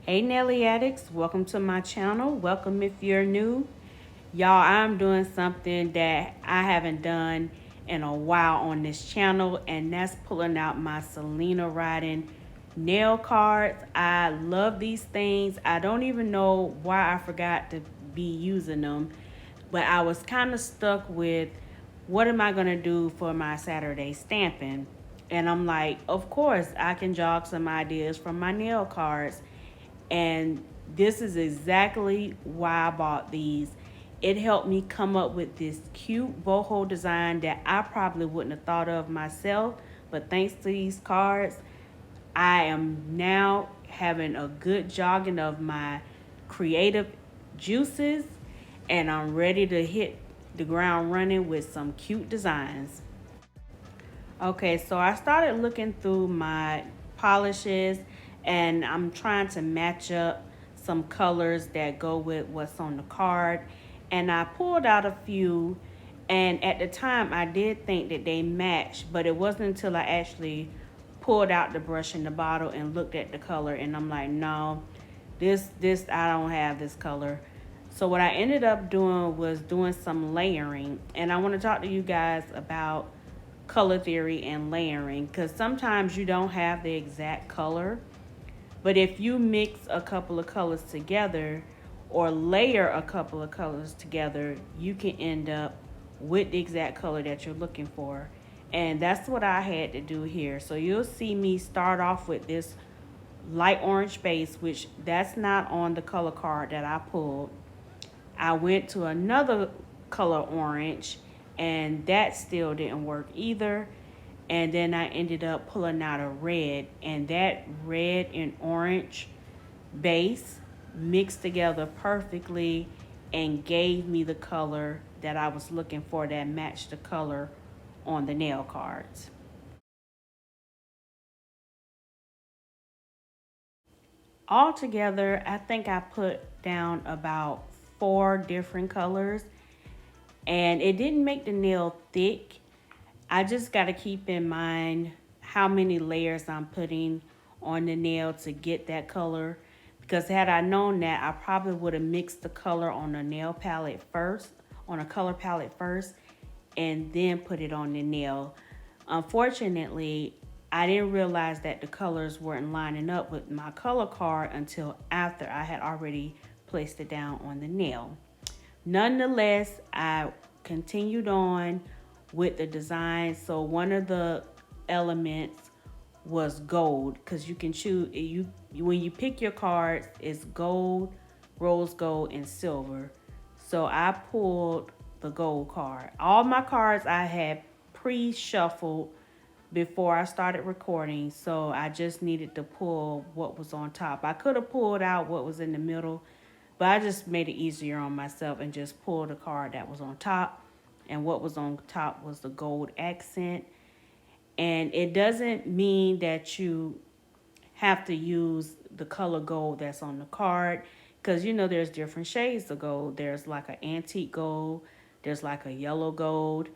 Hey Nelly addicts, welcome to my channel. Welcome if you're new. Y'all, I'm doing something that I haven't done in a while on this channel, and that's pulling out my Selena Riding nail cards. I love these things. I don't even know why I forgot to be using them, but I was kind of stuck with what am I going to do for my Saturday stamping? And I'm like, of course, I can jog some ideas from my nail cards. And this is exactly why I bought these. It helped me come up with this cute boho design that I probably wouldn't have thought of myself. But thanks to these cards, I am now having a good jogging of my creative juices, and I'm ready to hit the ground running with some cute designs. Okay, so I started looking through my polishes, and I'm trying to match up some colors that go with what's on the card. And I pulled out a few, and at the time I did think that they matched, but it wasn't until I actually pulled out the brush and the bottle and looked at the color, and I'm like, no, this I don't have this color. So what I ended up doing was doing some layering, and I want to talk to you guys about color theory and layering, because sometimes you don't have the exact color, but if you mix a couple of colors together or layer a couple of colors together, you can end up with the exact color that you're looking for. And that's what I had to do here. So you'll see me start off with this light orange base, which that's not on the color card that I pulled. I went to another color orange, and that still didn't work either. And then I ended up pulling out a red, and that red and orange base mixed together perfectly and gave me the color that I was looking for that matched the color on the nail cards. Altogether, I think I put down about 4 different colors, and it didn't make the nail thick. I just got to keep in mind how many layers I'm putting on the nail to get that color, because had I known that, I probably would have mixed the color on a nail palette first, on a color palette first, and then put it on the nail. Unfortunately, I didn't realize that the colors weren't lining up with my color card until after I had already placed it down on the nail. Nonetheless, I continued on with the design. So one of the elements was gold, because you can choose, you when you pick your cards, it's gold, rose gold, and silver. So I pulled the gold card. All my cards I had pre-shuffled before I started recording, so I just needed to pull what was on top. I could have pulled out what was in the middle, but I just made it easier on myself and just pulled the card that was on top. And what was on top was the gold accent. And it doesn't mean that you have to use the color gold that's on the card, because you know there's different shades of gold. There's like an antique gold, there's like a yellow gold.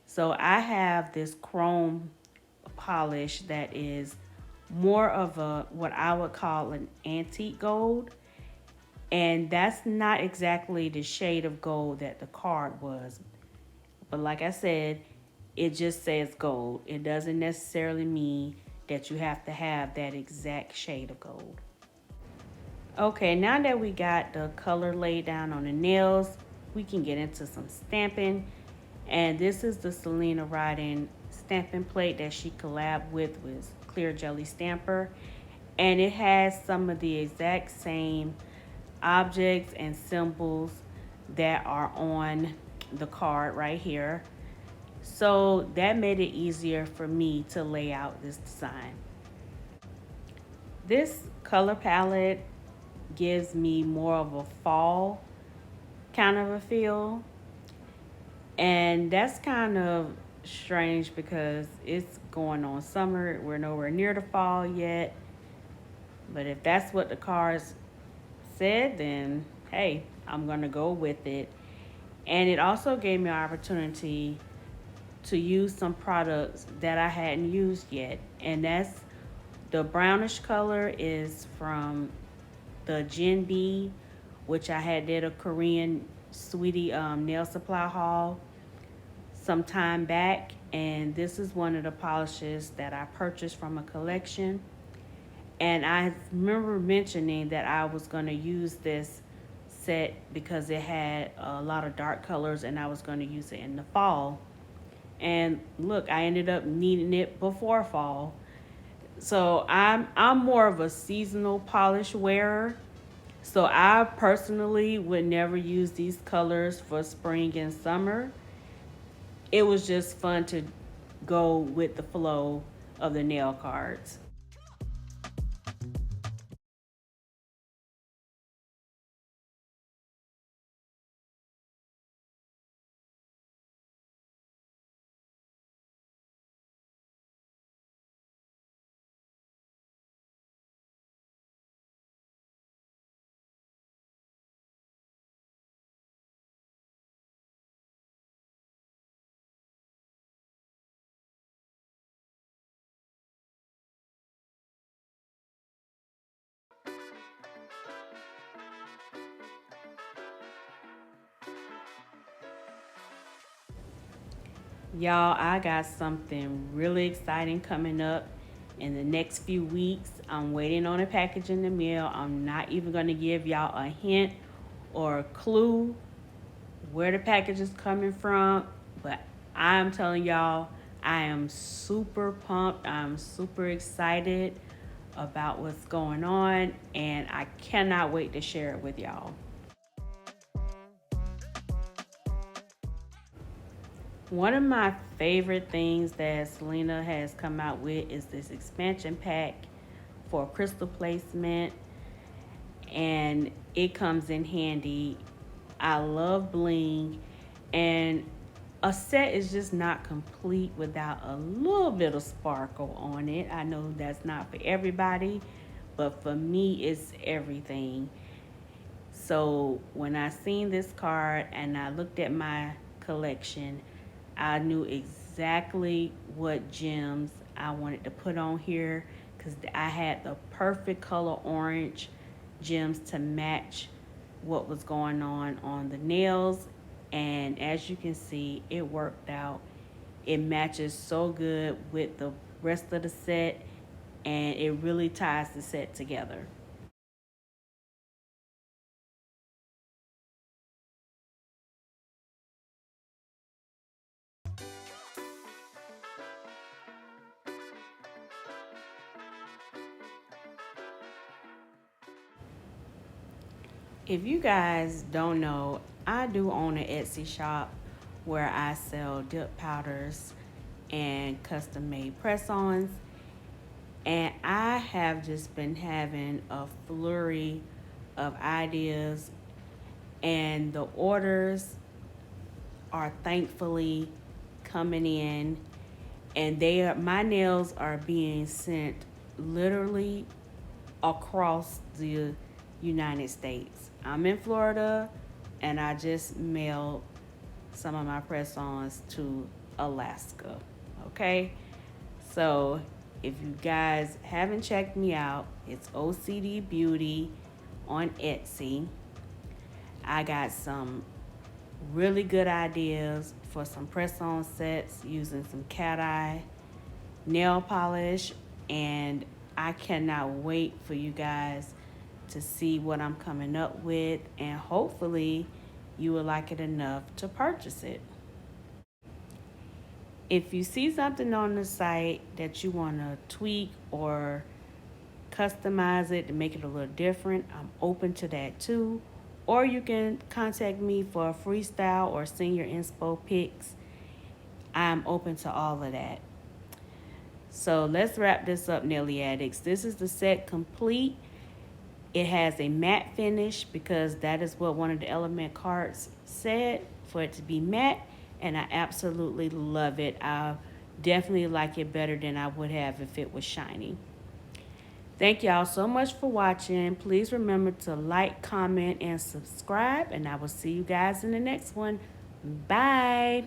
So I have this chrome polish that is more of a what I would call an antique gold, and that's not exactly the shade of gold that the card was. But like I said, it just says gold. It doesn't necessarily mean that you have to have that exact shade of gold. Okay, now that we got the color laid down on the nails, we can get into some stamping. And this is the Selena Riding stamping plate that she collabed with Clear Jelly Stamper. And it has some of the exact same objects and symbols that are on the card right here. So that made it easier for me to lay out this design. This color palette gives me more of a fall kind of a feel, and that's kind of strange because it's going on summer. We're nowhere near the fall yet, but if that's what the cards said, then hey, I'm gonna go with it. And it also gave me an opportunity to use some products that I hadn't used yet, and that's the brownish color is from the Jin B, which I had did a Korean sweetie nail supply haul some time back, and this is one of the polishes that I purchased from a collection. And I remember mentioning that I was going to use this set because it had a lot of dark colors and I was going to use it in the fall. And look, I ended up needing it before fall. So I'm more of a seasonal polish wearer. So I personally would never use these colors for spring and summer. It was just fun to go with the flow of the nail cards. Y'all, I got something really exciting coming up in the next few weeks. I'm waiting on a package in the mail. I'm not even going to give y'all a hint or a clue where the package is coming from, but I'm telling y'all, I am super pumped. I'm super excited about what's going on, and I cannot wait to share it with y'all. One of my favorite things that Selena has come out with is this expansion pack for crystal placement, and it comes in handy. I love bling, and a set is just not complete without a little bit of sparkle on it. I know that's not for everybody, but for me, it's everything. So when I seen this card and I looked at my collection, I knew exactly what gems I wanted to put on here because I had the perfect color orange gems to match what was going on the nails. And as you can see, it worked out. It matches so good with the rest of the set, and it really ties the set together. If you guys don't know, I do own an Etsy shop where I sell dip powders and custom made press-ons. And I have just been having a flurry of ideas, and the orders are thankfully coming in, and my nails are being sent literally across the United States. I'm in Florida, and I just mailed some of my press-ons to Alaska. Okay, so if you guys haven't checked me out, it's OCD Beauty on Etsy. I got some really good ideas for some press-on sets using some cat eye nail polish, and I cannot wait for you guys to see what I'm coming up with, and hopefully you will like it enough to purchase it. If you see something on the site that you want to tweak or customize it to make it a little different, I'm open to that too. Or you can contact me for a freestyle or senior inspo pics. I'm open to all of that. So let's wrap this up, Nelly Addicts. This is the set complete. It has a matte finish because that is what one of the element cards said, for it to be matte, and I absolutely love it. I definitely like it better than I would have if it was shiny. Thank y'all so much for watching. Please remember to like, comment, and subscribe, and I will see you guys in the next one. Bye.